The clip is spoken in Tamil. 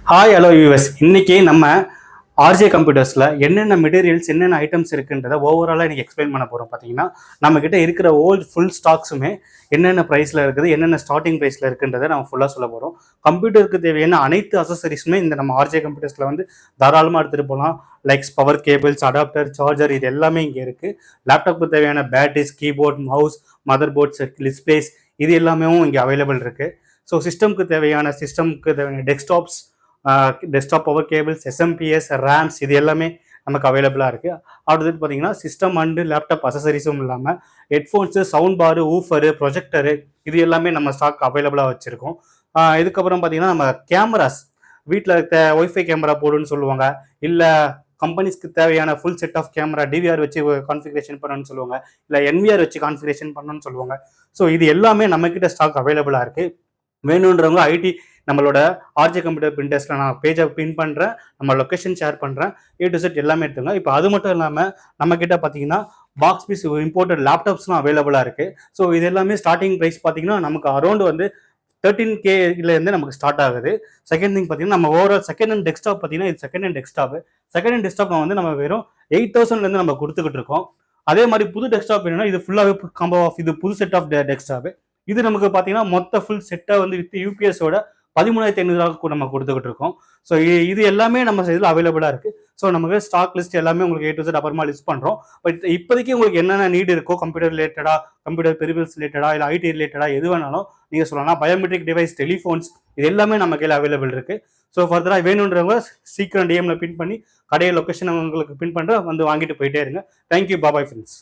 ஹாய் ஹலோ யூஎஸ் இன்னைக்கு நம்ம ஆர்ஜே கம்ப்யூட்டர்ஸில் என்னென்ன மெட்டீரியல்ஸ் என்னென்ன ஐட்டம்ஸ் இருக்குன்றதை ஓவராலாக எனக்கு எக்ஸ்பிளைன் பண்ண போகிறோம். பார்த்தீங்கன்னா நம்மக்கிட்ட இருக்கிற ஓல்டு ஃபுல் ஸ்டாக்ஸுமே என்னென்ன ப்ரைஸில் இருக்குது, என்னென்ன ஸ்டார்டிங் ப்ரைஸில் இருக்குன்றதை நம்ம ஃபுல்லாக சொல்ல போகிறோம். கம்ப்யூட்டருக்கு தேவையான அனைத்து அசசரிஸுமே இந்த நம்ம ஆர்ஜே கம்ப்யூட்டர்ஸில் வந்து தாராளமாக எடுத்துகிட்டு போகலாம். Likes power cables, adapter, charger, இது எல்லாமே இங்கே இருக்குது. லேப்டாப்புக்கு தேவையான batteries, keyboard, mouse, motherboards, displays, இது எல்லாமே இங்கே அவைலபிள் இருக்குது. ஸோ சிஸ்டம்க்கு தேவையான desktops, desktop power cables, SMPS, RAMs, இது எல்லாமே நமக்கு அவைலபிளாக இருக்குது. அடுத்தது பார்த்தீங்கன்னா சிஸ்டம் அண்டு லேப்டாப் அசசரிஸும் இல்லாமல் ஹெட்ஃபோன்ஸு, சவுண்ட் பாரு, ஊஃபரு, ப்ரொஜெக்டரு, இது எல்லாமே நம்ம ஸ்டாக் அவைலபிளாக வச்சுருக்கோம். இதுக்கப்புறம் பார்த்தீங்கன்னா நம்ம கேமராஸ், வீட்டில் ஒய்ஃபை கேமரா போடுன்னு சொல்லுவாங்க, இல்லை கம்பெனிஸ்க்கு தேவையான full set of camera DVR வச்சு கான்ஃபிகரேஷன் பண்ணணும்னு சொல்லுவாங்க, இல்லை என்விஆர் வச்சு கான்ஃபிகரேஷன் பண்ணணும்னு சொல்லுவாங்க. ஸோ இது எல்லாமே நம்மக்கிட்ட ஸ்டாக் அவைலபிளாக இருக்குது. வேணுன்றவங்க ஐடி நம்மளோட ஆர்ஜே கம்ப்யூட்டர் பிரிண்டர்ஸில் நான் பேஜை பின் பண்ணுறேன், நம்ம லொக்கேஷன் ஷேர் பண்ணுறேன், A to Z எல்லாமே எடுத்துங்க. இப்போ அது மட்டும் இல்லாமல் நம்மக்கிட்ட பார்த்தீங்கன்னா பாக்ஸ் பீஸ் இம்போர்ட்டட் லேப்டாப்ஸ்லாம் அவைலபிளாக இருக்குது. ஸோ இது எல்லாமே ஸ்டார்டிங் ப்ரைஸ் பார்த்தீங்கன்னா நமக்கு அரௌண்ட் வந்து 13K நமக்கு ஸ்டார்ட் ஆகுது. செகண்ட் திங் பார்த்தீங்கன்னா நம்ம ஓவரால் செகண்ட் ஹேண்ட் டெஸ்க்டாப் பார்த்தீங்கன்னா இது செகண்ட் ஹேண்ட் டெஸ்க்டாப் வந்து நம்ம வெறும் 8,000 நம்ம கொடுத்துக்கிட்டு இருக்கோம். அதே மாதிரி புது டெஸ்க்டாப் என்னன்னா இது ஃபுல்லாகவே காம்போ ஆஃப், இது புது செட் ஆஃப் டெஸ்க்டாப். இது நமக்கு பார்த்தீங்கன்னா மொத்த ஃபுல் செட்டாக வந்து வித் யூபிஎஸோட 13,500 நம்ம கொடுத்துக்கிட்டு இருக்கோம். ஸோ இது எல்லாமே நம்ம இதில் அவைலபிளாக இருக்குது. ஸோ நமக்கு ஸ்டாக் லிஸ்ட் எல்லாமே உங்களுக்கு A to Z அப்புறமா லிஸ்ட் பண்ணுறோம். பட் இப்போதைக்கு உங்களுக்கு என்னென்ன நீட் இருக்கோ, கம்ப்யூட்டர் ரிலேட்டடாக, கம்ப்யூட்டர் பெரிபிள்ஸ் ரிலேட்டடாக, இல்லை ஐடி ரிலேட்டடாக எது வேணாலும் நீங்கள் சொல்லலாம். பயோமெட்ரிக் டிவைஸ், டெலிஃபோன்ஸ், இது எல்லாமே நம்ம கையில் அவைலபிள் இருக்குது. ஸோ ஃபர்தராக வேணுன்றவங்க சீக்கிரம் டிஎம்ல பின் பண்ணி கடையை லொக்கேஷன் உங்களுக்கு பின் பண்ணுற வந்து வாங்கிட்டு போயிட்டே இருங்க. Thank you, பாபாய் friends.